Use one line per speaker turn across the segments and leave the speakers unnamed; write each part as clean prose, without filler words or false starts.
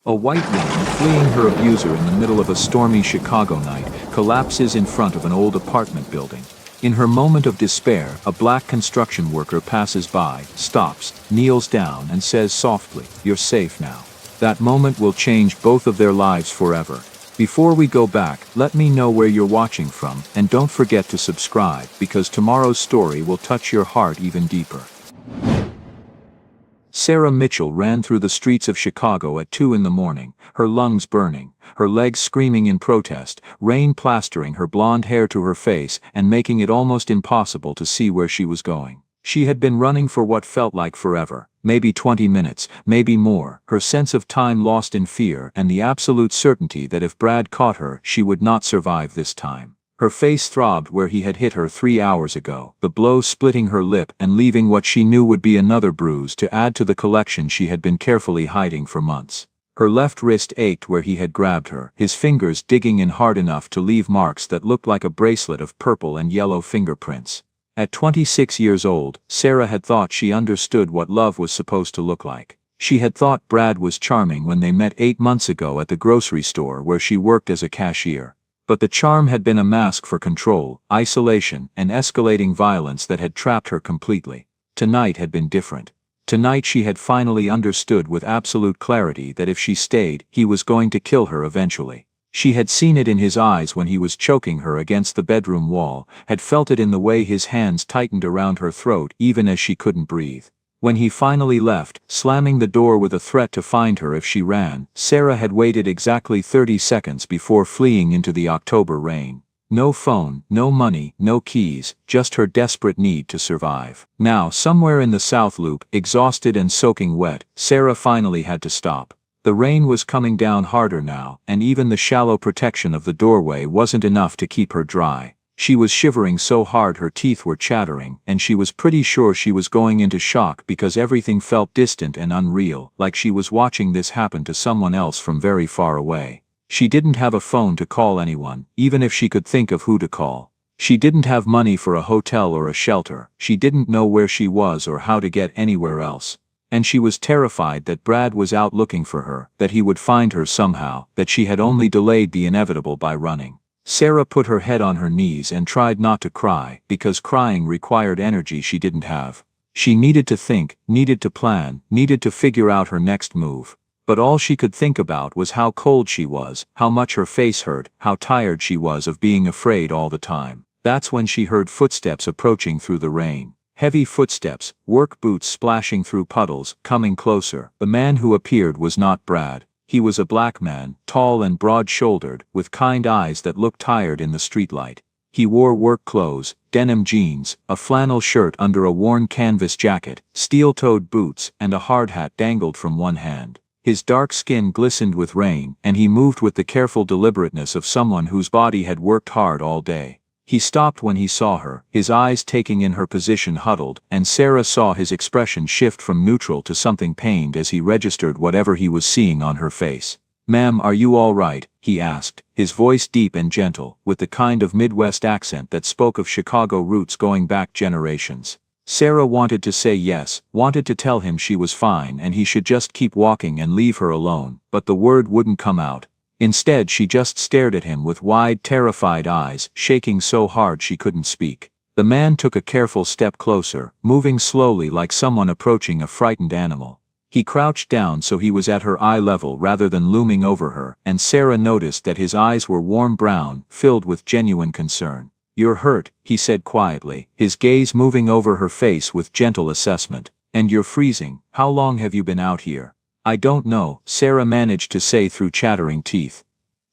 A white woman, fleeing her abuser in the middle of a stormy Chicago night, collapses in front of an old apartment building. In her moment of despair, a black construction worker passes by, stops, kneels down and says softly, "You're safe now." That moment will change both of their lives forever. Before we go back, let me know where you're watching from, and don't forget to subscribe, because tomorrow's story will touch your heart even deeper. Sarah Mitchell ran through the streets of Chicago at 2 in the morning, her lungs burning, her legs screaming in protest, rain plastering her blonde hair to her face and making it almost impossible to see where she was going. She had been running for what felt like forever, maybe 20 minutes, maybe more, her sense of time lost in fear and the absolute certainty that if Brad caught her, she would not survive this time. Her face throbbed where he had hit her 3 hours ago, the blow splitting her lip and leaving what she knew would be another bruise to add to the collection she had been carefully hiding for months. Her left wrist ached where he had grabbed her, his fingers digging in hard enough to leave marks that looked like a bracelet of purple and yellow fingerprints. At 26 years old, Sarah had thought she understood what love was supposed to look like. She had thought Brad was charming when they met 8 months ago at the grocery store where she worked as a cashier. But the charm had been a mask for control, isolation, and escalating violence that had trapped her completely. Tonight had been different. Tonight she had finally understood with absolute clarity that if she stayed, he was going to kill her eventually. She had seen it in his eyes when he was choking her against the bedroom wall, had felt it in the way his hands tightened around her throat even as she couldn't breathe. When he finally left, slamming the door with a threat to find her if she ran, Sarah had waited exactly 30 seconds before fleeing into the October rain. No phone, no money, no keys, just her desperate need to survive. Now, somewhere in the South Loop, exhausted and soaking wet, Sarah finally had to stop. The rain was coming down harder now, and even the shallow protection of the doorway wasn't enough to keep her dry. She was shivering so hard her teeth were chattering, and she was pretty sure she was going into shock because everything felt distant and unreal, like she was watching this happen to someone else from very far away. She didn't have a phone to call anyone, even if she could think of who to call. She didn't have money for a hotel or a shelter, she didn't know where she was or how to get anywhere else. And she was terrified that Brad was out looking for her, that he would find her somehow, that she had only delayed the inevitable by running. Sarah put her head on her knees and tried not to cry, because crying required energy she didn't have. She needed to think, needed to plan, needed to figure out her next move. But all she could think about was how cold she was, how much her face hurt, how tired she was of being afraid all the time. That's when she heard footsteps approaching through the rain. Heavy footsteps, work boots splashing through puddles, coming closer. The man who appeared was not Brad. He was a black man, tall and broad-shouldered, with kind eyes that looked tired in the streetlight. He wore work clothes, denim jeans, a flannel shirt under a worn canvas jacket, steel-toed boots, and a hard hat dangled from one hand. His dark skin glistened with rain, and he moved with the careful deliberateness of someone whose body had worked hard all day. He stopped when he saw her, his eyes taking in her position huddled, and Sarah saw his expression shift from neutral to something pained as he registered whatever he was seeing on her face. "Ma'am, are you all right?" he asked, his voice deep and gentle, with the kind of Midwest accent that spoke of Chicago roots going back generations. Sarah wanted to say yes, wanted to tell him she was fine and he should just keep walking and leave her alone, but the word wouldn't come out. Instead she just stared at him with wide, terrified eyes, shaking so hard she couldn't speak. The man took a careful step closer, moving slowly like someone approaching a frightened animal. He crouched down so he was at her eye level rather than looming over her, and Sarah noticed that his eyes were warm brown, filled with genuine concern. "You're hurt," he said quietly, his gaze moving over her face with gentle assessment. "And you're freezing. How long have you been out here?" "I don't know," Sarah managed to say through chattering teeth.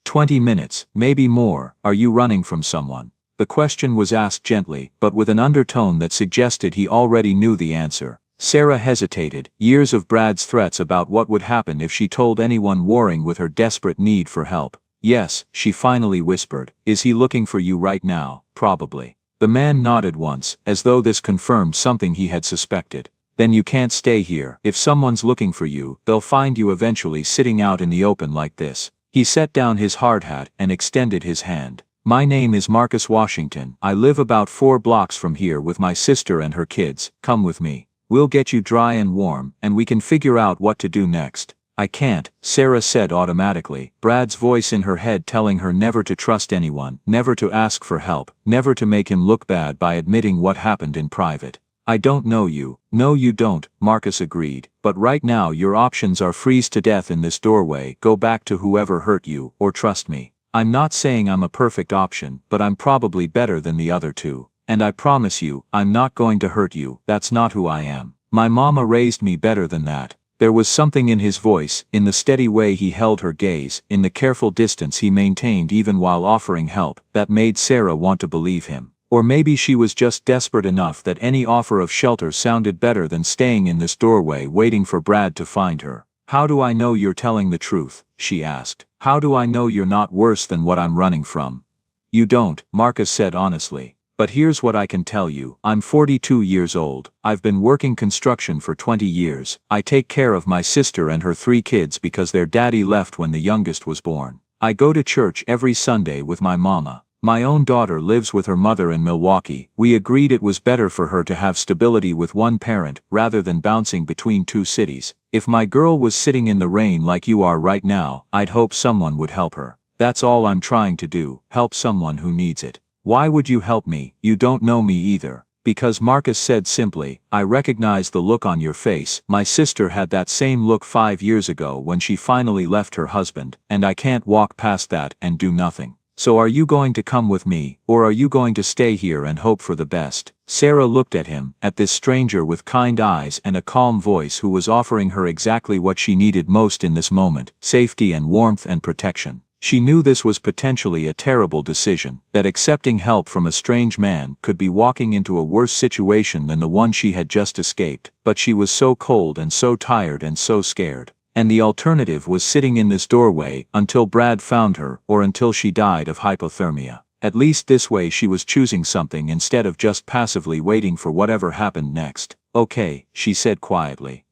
20 minutes, maybe more. Are you running from someone?" The question was asked gently, but with an undertone that suggested he already knew the answer. Sarah hesitated, years of Brad's threats about what would happen if she told anyone warring with her desperate need for help. "Yes," she finally whispered. "Is he looking for you right now?" "Probably." The man nodded once, as though this confirmed something he had suspected. "Then you can't stay here. If someone's looking for you, they'll find you eventually sitting out in the open like this." He set down his hard hat and extended his hand. "My name is Marcus Washington. I live about 4 blocks from here with my sister and her kids. Come with me. We'll get you dry and warm, and we can figure out what to do next." I can't, Sarah said automatically, Brad's voice in her head telling her never to trust anyone, never to ask for help, never to make him look bad by admitting what happened in private. I don't know you. No you don't, Marcus agreed, but right now your options are freeze to death in this doorway, go back to whoever hurt you, or trust me. I'm not saying I'm a perfect option, but I'm probably better than the other two. And I promise you, I'm not going to hurt you, that's not who I am. My mama raised me better than that. There was something in his voice, in the steady way he held her gaze, in the careful distance he maintained even while offering help, that made Sarah want to believe him. Or maybe she was just desperate enough that any offer of shelter sounded better than staying in this doorway waiting for Brad to find her. How do I know you're telling the truth? She asked. How do I know you're not worse than what I'm running from? You don't, Marcus said honestly. But here's what I can tell you, I'm 42 years old, I've been working construction for 20 years, I take care of my sister and her 3 kids because their daddy left when the youngest was born. I go to church every Sunday with my mama. My own daughter lives with her mother in Milwaukee. We agreed it was better for her to have stability with one parent rather than bouncing between 2 cities. If my girl was sitting in the rain like you are right now, I'd hope someone would help her. That's all I'm trying to do, help someone who needs it. Why would you help me? You don't know me either. Because Marcus said simply, I recognize the look on your face. My sister had that same look 5 years ago when she finally left her husband, and I can't walk past that and do nothing. So are you going to come with me, or are you going to stay here and hope for the best? Sarah looked at him, at this stranger with kind eyes and a calm voice who was offering her exactly what she needed most in this moment, safety and warmth and protection. She knew this was potentially a terrible decision, that accepting help from a strange man could be walking into a worse situation than the one she had just escaped, but she was so cold and so tired and so scared. And the alternative was sitting in this doorway until Brad found her or until she died of hypothermia. At least this way she was choosing something instead of just passively waiting for whatever happened next. Okay, she said quietly.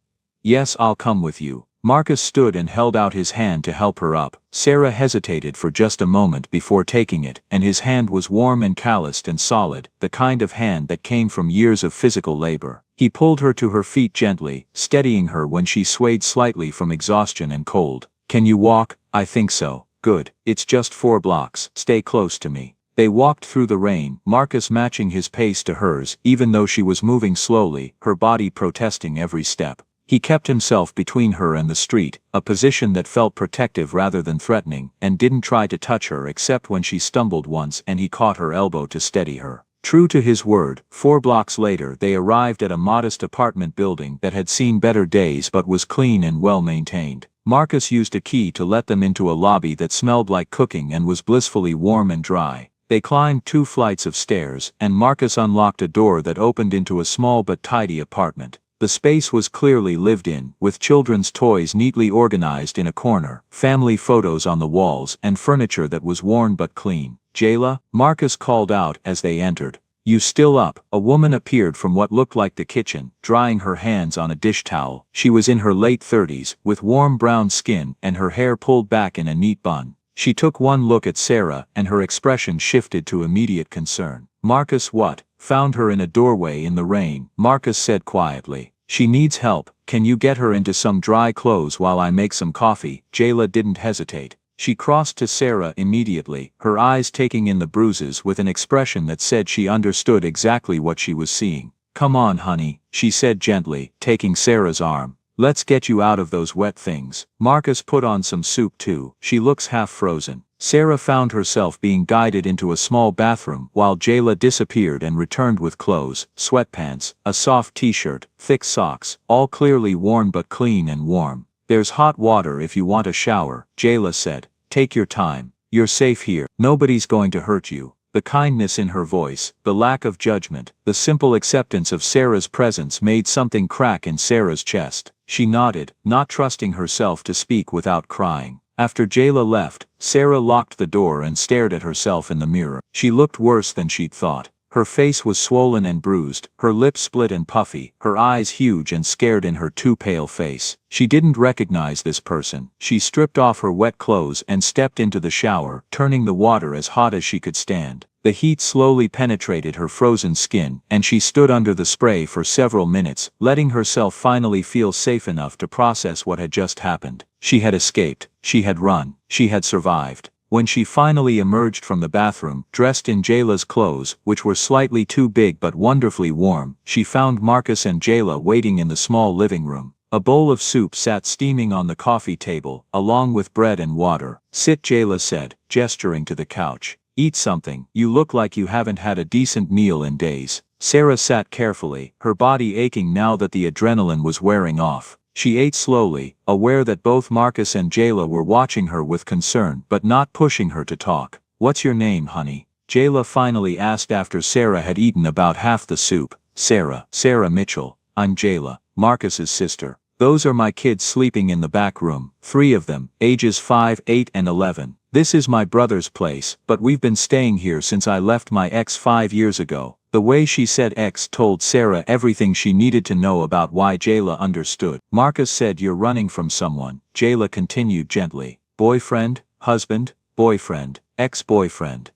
Yes, I'll come with you. Marcus stood and held out his hand to help her up. Sarah hesitated for just a moment before taking it, and his hand was warm and calloused and solid, the kind of hand that came from years of physical labor. He pulled her to her feet gently, steadying her when she swayed slightly from exhaustion and cold. Can you walk? I think so. Good. It's just 4 blocks. Stay close to me. They walked through the rain, Marcus matching his pace to hers, even though she was moving slowly, her body protesting every step. He kept himself between her and the street, a position that felt protective rather than threatening, and didn't try to touch her except when she stumbled once and he caught her elbow to steady her. True to his word, 4 blocks later they arrived at a modest apartment building that had seen better days but was clean and well maintained. Marcus used a key to let them into a lobby that smelled like cooking and was blissfully warm and dry. They climbed 2 flights of stairs, and Marcus unlocked a door that opened into a small but tidy apartment. The space was clearly lived in, with children's toys neatly organized in a corner, family photos on the walls, and furniture that was worn but clean. Jayla, Marcus called out as they entered. You still up? A woman appeared from what looked like the kitchen, drying her hands on a dish towel. She was in her late 30s, with warm brown skin and her hair pulled back in a neat bun. She took one look at Sarah and her expression shifted to immediate concern. Marcus what? Found her in a doorway in the rain, Marcus said quietly. She needs help. Can you get her into some dry clothes while I make some coffee? Jayla didn't hesitate. She crossed to Sarah immediately, her eyes taking in the bruises with an expression that said she understood exactly what she was seeing. Come on, honey, she said gently, taking Sarah's arm. Let's get you out of those wet things. Marcus put on some soup too. She looks half frozen. Sarah found herself being guided into a small bathroom while Jayla disappeared and returned with clothes, sweatpants, a soft t-shirt, thick socks, all clearly worn but clean and warm. There's hot water if you want a shower, Jayla said. Take your time. You're safe here. Nobody's going to hurt you. The kindness in her voice, the lack of judgment, the simple acceptance of Sarah's presence made something crack in Sarah's chest. She nodded, not trusting herself to speak without crying. After Jayla left, Sarah locked the door and stared at herself in the mirror. She looked worse than she'd thought. Her face was swollen and bruised, her lips split and puffy, her eyes huge and scared in her too pale face. She didn't recognize this person. She stripped off her wet clothes and stepped into the shower, turning the water as hot as she could stand. The heat slowly penetrated her frozen skin, and she stood under the spray for several minutes, letting herself finally feel safe enough to process what had just happened. She had escaped, she had run, she had survived. When she finally emerged from the bathroom, dressed in Jayla's clothes, which were slightly too big but wonderfully warm, she found Marcus and Jayla waiting in the small living room. A bowl of soup sat steaming on the coffee table, along with bread and water. "Sit," Jayla said, gesturing to the couch. "Eat something, you look like you haven't had a decent meal in days." Sarah sat carefully, her body aching now that the adrenaline was wearing off. She ate slowly, aware that both Marcus and Jayla were watching her with concern but not pushing her to talk. "What's your name, honey?" Jayla finally asked after Sarah had eaten about half the soup. Sarah Mitchell. "I'm Jayla, Marcus's sister. Those are my kids sleeping in the back room, 3 of them, ages 5, 8 and 11. This is my brother's place, but we've been staying here since I left my ex 5 years ago." The way she said ex told Sarah everything she needed to know about why Jayla understood. "Marcus said you're running from someone," Jayla continued gently. "Boyfriend, husband, boyfriend, ex-boyfriend.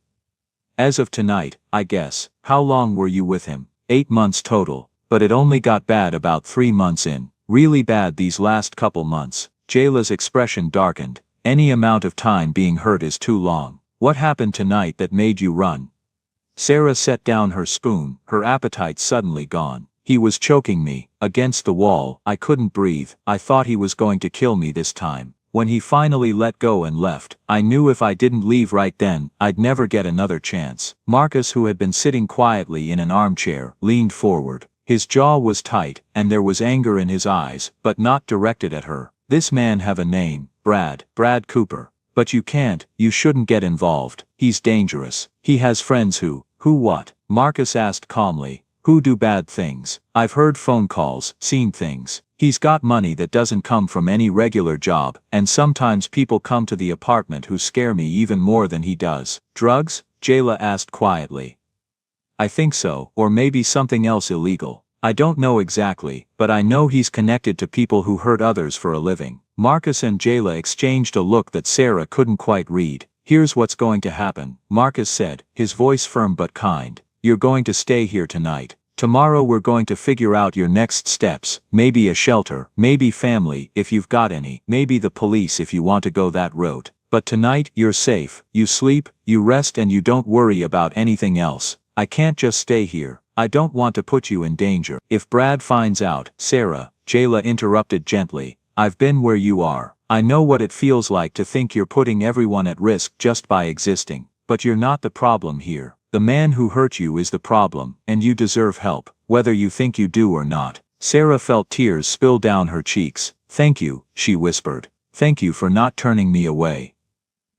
As of tonight, I guess." "How long were you with him?" 8 months total, but it only got bad about 3 months in. Really bad these last couple months." Jayla's expression darkened. "Any amount of time being hurt is too long. What happened tonight that made you run?" Sarah set down her spoon, her appetite suddenly gone. "He was choking me, against the wall, I couldn't breathe, I thought he was going to kill me this time. When he finally let go and left, I knew if I didn't leave right then, I'd never get another chance." Marcus, who had been sitting quietly in an armchair, leaned forward. His jaw was tight, and there was anger in his eyes, but not directed at her. "This man have a name, Brad Cooper. But you shouldn't get involved, he's dangerous. He has friends who what?" Marcus asked calmly. "Who do bad things. I've heard phone calls, seen things. He's got money that doesn't come from any regular job, and sometimes people come to the apartment who scare me even more than he does." "Drugs?" Jayla asked quietly. "I think so, or maybe something else illegal. I don't know exactly, but I know he's connected to people who hurt others for a living." Marcus and Jayla exchanged a look that Sarah couldn't quite read. "Here's what's going to happen," Marcus said, his voice firm but kind. "You're going to stay here tonight. Tomorrow we're going to figure out your next steps, maybe a shelter, maybe family if you've got any, maybe the police if you want to go that route. But tonight, you're safe, you sleep, you rest and you don't worry about anything else. I can't just stay here. I don't want to put you in danger. If Brad finds out." "Sarah," Jayla interrupted gently, "I've been where you are. I know what it feels like to think you're putting everyone at risk just by existing. But you're not the problem here. The man who hurt you is the problem, and you deserve help, whether you think you do or not." Sarah felt tears spill down her cheeks. "Thank you," she whispered. "Thank you for not turning me away."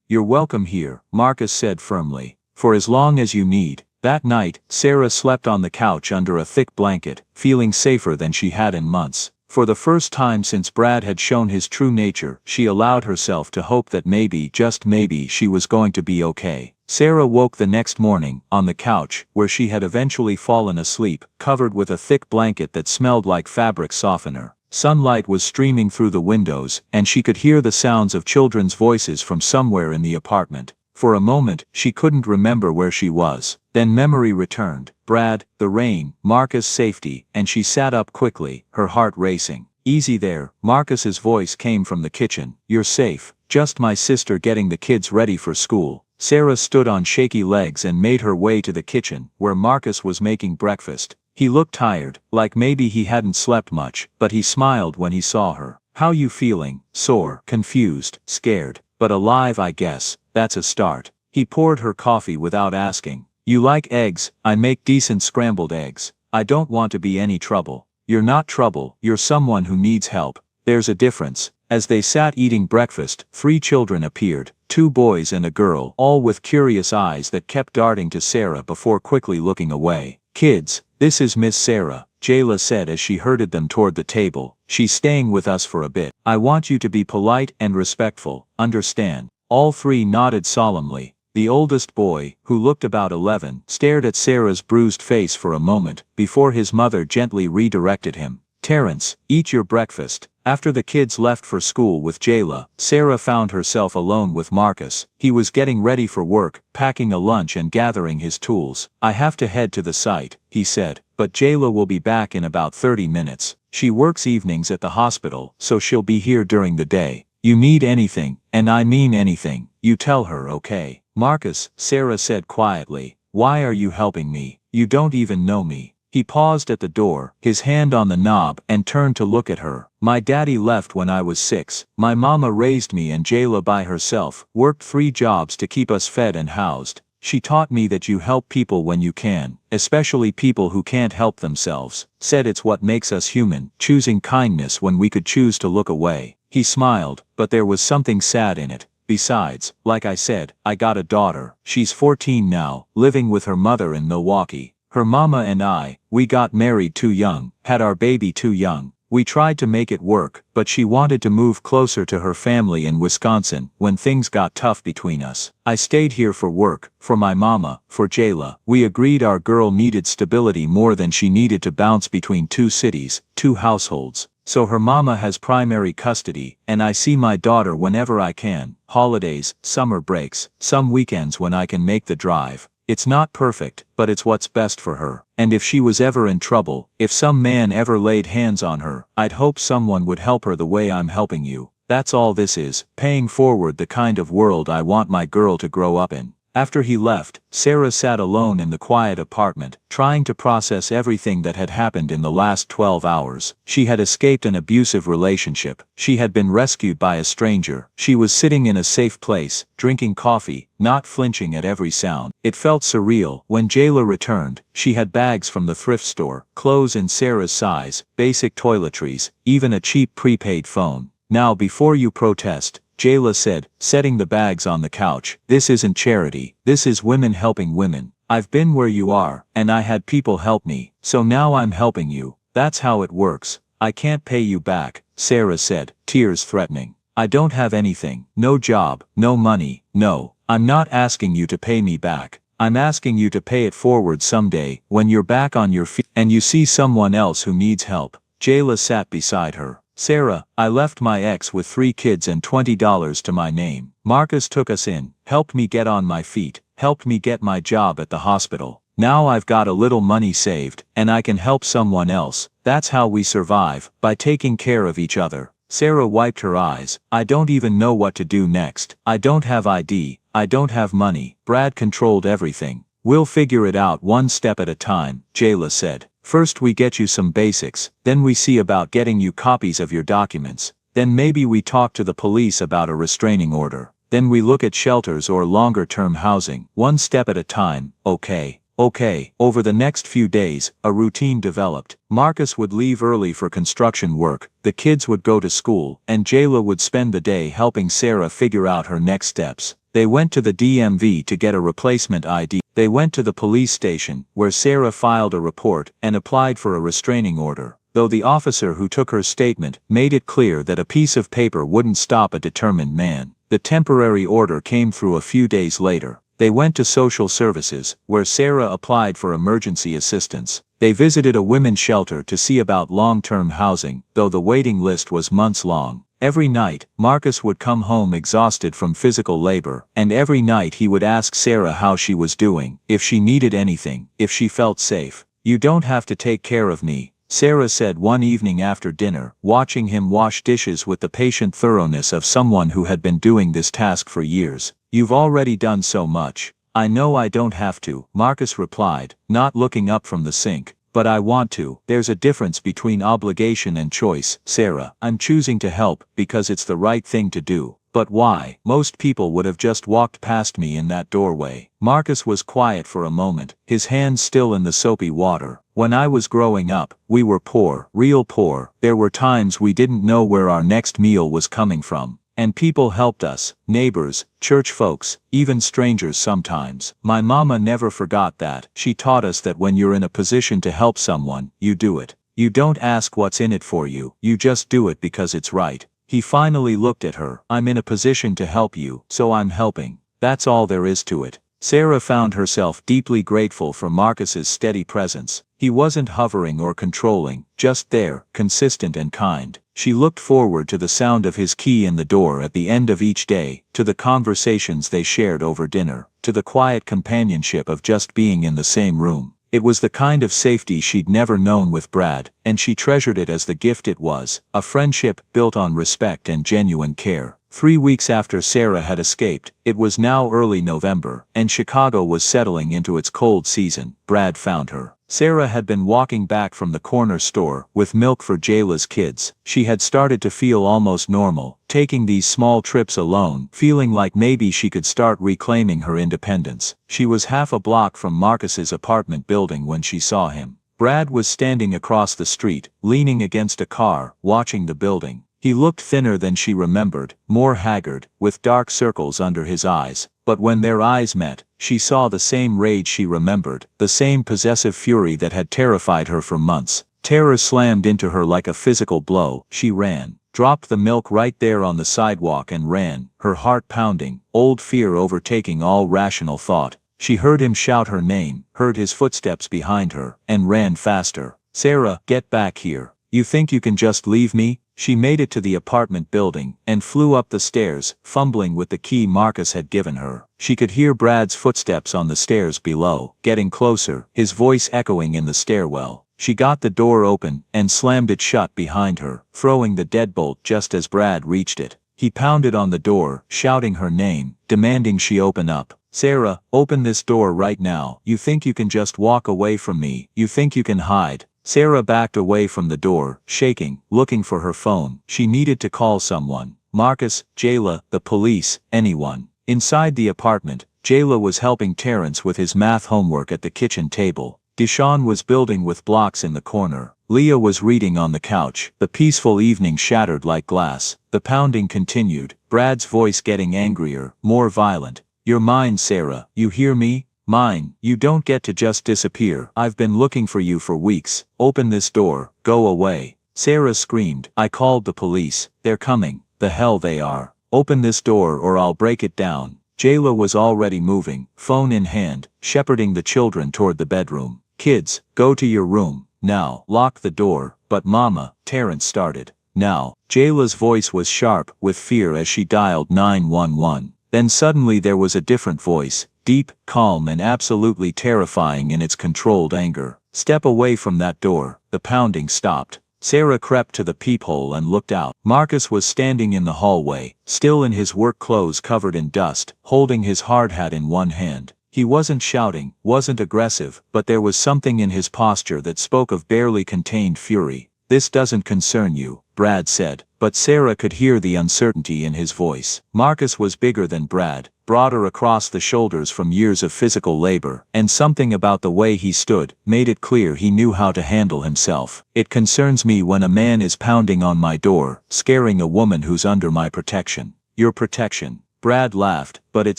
"You're welcome here," Marcus said firmly. "For as long as you need." That night, Sarah slept on the couch under a thick blanket, feeling safer than she had in months. For the first time since Brad had shown his true nature, she allowed herself to hope that maybe, just maybe, she was going to be okay. Sarah woke the next morning, on the couch, where she had eventually fallen asleep, covered with a thick blanket that smelled like fabric softener. Sunlight was streaming through the windows, and she could hear the sounds of children's voices from somewhere in the apartment. For a moment, she couldn't remember where she was. Then memory returned. Brad, the rain, Marcus' safety, and she sat up quickly, her heart racing. "Easy there," Marcus's voice came from the kitchen. "You're safe. Just my sister getting the kids ready for school." Sarah stood on shaky legs and made her way to the kitchen, where Marcus was making breakfast. He looked tired, like maybe he hadn't slept much, but he smiled when he saw her. "How you feeling?" "Sore, confused, scared, but alive I guess. That's a start." He poured her coffee without asking. "You like eggs? I make decent scrambled eggs. I don't want to be any trouble." "You're not trouble, you're someone who needs help. There's a difference." As they sat eating breakfast, 3 children appeared, 2 boys and a girl, all with curious eyes that kept darting to Sarah before quickly looking away. "Kids, this is Miss Sarah," Jayla said as she herded them toward the table. "She's staying with us for a bit. I want you to be polite and respectful, understand?" All 3 nodded solemnly. The oldest boy, who looked about 11, stared at Sarah's bruised face for a moment, before his mother gently redirected him. "Terrence, eat your breakfast." After the kids left for school with Jayla, Sarah found herself alone with Marcus. He was getting ready for work, packing a lunch and gathering his tools. "I have to head to the site," he said, "but Jayla will be back in about 30 minutes. She works evenings at the hospital, so she'll be here during the day." You need anything, and I mean anything, you tell her, okay? Marcus, Sarah said quietly, why are you helping me? You don't even know me. He paused at the door, his hand on the knob, and turned to look at her. My daddy left when I was 6. My mama raised me and Jayla by herself, worked 3 jobs to keep us fed and housed. She taught me that you help people when you can, especially people who can't help themselves. Said it's what makes us human, choosing kindness when we could choose to look away. He smiled, but there was something sad in it. Besides, like I said, I got a daughter. She's 14 now, living with her mother in Milwaukee. Her mama and we got married too young, had our baby too young. We tried to make it work, but she wanted to move closer to her family in Wisconsin when things got tough between us. I stayed here for work, for my mama, for Jayla. We agreed our girl needed stability more than she needed to bounce between 2 cities, 2 households. So her mama has primary custody, and I see my daughter whenever I can. Holidays, summer breaks, some weekends when I can make the drive. It's not perfect, but it's what's best for her. And if she was ever in trouble, if some man ever laid hands on her, I'd hope someone would help her the way I'm helping you. That's all this is, paying forward the kind of world I want my girl to grow up in. After he left, Sarah sat alone in the quiet apartment, trying to process everything that had happened in the last 12 hours. She had escaped an abusive relationship. She had been rescued by a stranger. She was sitting in a safe place, drinking coffee, not flinching at every sound. It felt surreal. When Jayla returned, she had bags from the thrift store, clothes in Sarah's size, basic toiletries, even a cheap prepaid phone. Now before you protest, Jayla said, setting the bags on the couch, this isn't charity, this is women helping women. I've been where you are, and I had people help me, so now I'm helping you. That's how it works. I can't pay you back, Sarah said, tears threatening. I don't have anything, no job, no money, no. I'm not asking you to pay me back. I'm asking you to pay it forward someday, when you're back on your feet and you see someone else who needs help. Jayla sat beside her. Sarah, I left my ex with 3 kids and $20 to my name. Marcus took us in, helped me get on my feet, helped me get my job at the hospital. Now I've got a little money saved, and I can help someone else. That's how we survive, by taking care of each other. Sarah wiped her eyes. I don't even know what to do next. I don't have ID, I don't have money. Brad controlled everything. We'll figure it out one step at a time, Jayla said. First we get you some basics, then we see about getting you copies of your documents, then maybe we talk to the police about a restraining order, then we look at shelters or longer-term housing, one step at a time, okay. Okay. Over the next few days, a routine developed. Marcus would leave early for construction work, the kids would go to school, and Jayla would spend the day helping Sarah figure out her next steps. They went to the DMV to get a replacement ID. They went to the police station, where Sarah filed a report and applied for a restraining order, though the officer who took her statement made it clear that a piece of paper wouldn't stop a determined man. The temporary order came through a few days later. They went to social services, where Sarah applied for emergency assistance. They visited a women's shelter to see about long-term housing, though the waiting list was months long. Every night, Marcus would come home exhausted from physical labor, and every night he would ask Sarah how she was doing, if she needed anything, if she felt safe. You don't have to take care of me, Sarah said one evening after dinner, watching him wash dishes with the patient thoroughness of someone who had been doing this task for years. You've already done so much. I know I don't have to, Marcus replied, not looking up from the sink. But I want to. There's a difference between obligation and choice, Sarah. I'm choosing to help, because it's the right thing to do. But why? Most people would have just walked past me in that doorway. Marcus was quiet for a moment, his hands still in the soapy water. When I was growing up, we were poor, real poor. There were times we didn't know where our next meal was coming from. And people helped us, neighbors, church folks, even strangers sometimes. My mama never forgot that. She taught us that when you're in a position to help someone, you do it. You don't ask what's in it for you, you just do it because it's right. He finally looked at her. I'm in a position to help you, so I'm helping. That's all there is to it. Sarah found herself deeply grateful for Marcus's steady presence. He wasn't hovering or controlling, just there, consistent and kind. She looked forward to the sound of his key in the door at the end of each day, to the conversations they shared over dinner, to the quiet companionship of just being in the same room. It was the kind of safety she'd never known with Brad, and she treasured it as the gift it was, a friendship built on respect and genuine care. 3 weeks after Sarah had escaped, it was now early November, and Chicago was settling into its cold season. Brad found her. Sarah had been walking back from the corner store with milk for Jayla's kids. She had started to feel almost normal, taking these small trips alone, feeling like maybe she could start reclaiming her independence. She was half a block from Marcus's apartment building when she saw him. Brad was standing across the street, leaning against a car, watching the building. He looked thinner than she remembered, more haggard, with dark circles under his eyes, but when their eyes met, she saw the same rage she remembered, the same possessive fury that had terrified her for months. Terror slammed into her like a physical blow. She ran, dropped the milk right there on the sidewalk and ran, her heart pounding, old fear overtaking all rational thought. She heard him shout her name, heard his footsteps behind her, and ran faster. "Sarah, get back here. You think you can just leave me?" She made it to the apartment building, and flew up the stairs, fumbling with the key Marcus had given her. She could hear Brad's footsteps on the stairs below, getting closer, his voice echoing in the stairwell. She got the door open, and slammed it shut behind her, throwing the deadbolt just as Brad reached it. He pounded on the door, shouting her name, demanding she open up. "Sarah, open this door right now. You think you can just walk away from me? You think you can hide?" Sarah backed away from the door, shaking, looking for her phone. She needed to call someone. Marcus, Jayla, the police, anyone. Inside the apartment, Jayla was helping Terrence with his math homework at the kitchen table. Deshaun was building with blocks in the corner. Leah was reading on the couch. The peaceful evening shattered like glass. The pounding continued, Brad's voice getting angrier, more violent. "You're mine, Sarah, you hear me? Mine. You don't get to just disappear. I've been looking for you for weeks. Open this door. Go away." Sarah screamed. "I called the police. They're coming." "The hell they are. Open this door or I'll break it down." Jayla was already moving, phone in hand, shepherding the children toward the bedroom. "Kids, go to your room. Now. Lock the door." "But Mama," Terrence started. "Now." Jayla's voice was sharp with fear as she dialed 911. Then suddenly there was a different voice, deep, calm and absolutely terrifying in its controlled anger. "Step away from that door." The pounding stopped. Sarah crept to the peephole and looked out. Marcus was standing in the hallway, still in his work clothes covered in dust, holding his hard hat in one hand. He wasn't shouting, wasn't aggressive, but there was something in his posture that spoke of barely contained fury. "This doesn't concern you," Brad said, but Sarah could hear the uncertainty in his voice. Marcus was bigger than Brad, broader across the shoulders from years of physical labor, and something about the way he stood made it clear he knew how to handle himself. "It concerns me when a man is pounding on my door, scaring a woman who's under my protection." "Your protection?" Brad laughed, but it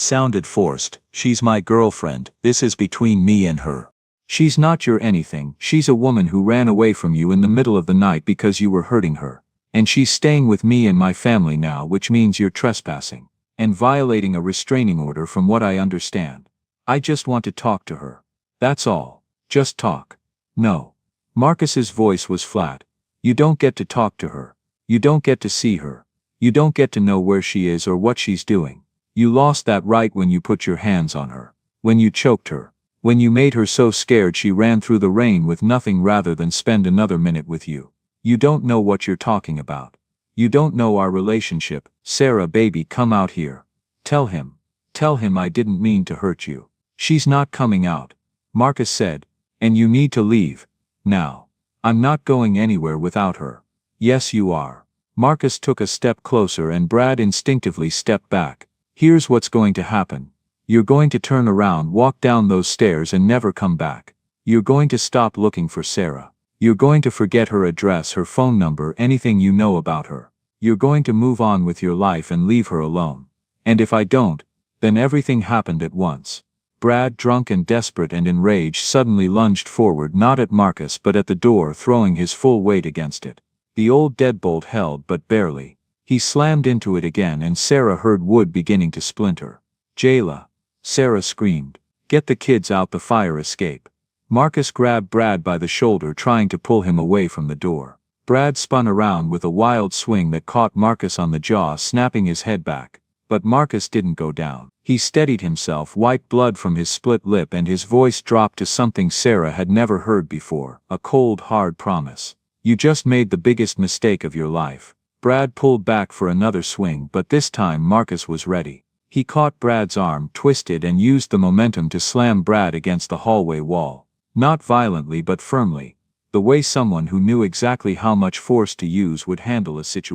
sounded forced. "She's my girlfriend. This is between me and her." "She's not your anything. She's a woman who ran away from you in the middle of the night because you were hurting her. And she's staying with me and my family now, which means you're trespassing. And violating a restraining order from what I understand. I just want to talk to her. That's all. Just talk." "No." Marcus's voice was flat. "You don't get to talk to her. You don't get to see her. You don't get to know where she is or what she's doing. You lost that right when you put your hands on her. When you choked her. When you made her so scared she ran through the rain with nothing rather than spend another minute with you. You don't know what you're talking about. You don't know our relationship. Sarah, baby, come out here. Tell him. Tell him I didn't mean to hurt you." "She's not coming out," Marcus said. "And you need to leave. Now. I'm not going anywhere without her." "Yes, you are." Marcus took a step closer and Brad instinctively stepped back. "Here's what's going to happen. You're going to turn around, walk down those stairs and never come back. You're going to stop looking for Sarah. You're going to forget her address, her phone number, anything you know about her. You're going to move on with your life and leave her alone. And if I don't, then everything happened at once." Brad, drunk and desperate and enraged, suddenly lunged forward, not at Marcus but at the door, throwing his full weight against it. The old deadbolt held, but barely. He slammed into it again and Sarah heard wood beginning to splinter. "Jayla!" Sarah screamed. "Get the kids out the fire escape." Marcus grabbed Brad by the shoulder, trying to pull him away from the door. Brad spun around with a wild swing that caught Marcus on the jaw, snapping his head back. But Marcus didn't go down. He steadied himself, wiped blood from his split lip, and his voice dropped to something Sarah had never heard before, a cold, hard promise. You just made the biggest mistake of your life. Brad pulled back for another swing, but this time Marcus was ready. He caught Brad's arm, twisted, and used the momentum to slam Brad against the hallway wall. Not violently but firmly, the way someone who knew exactly how much force to use would handle a situation.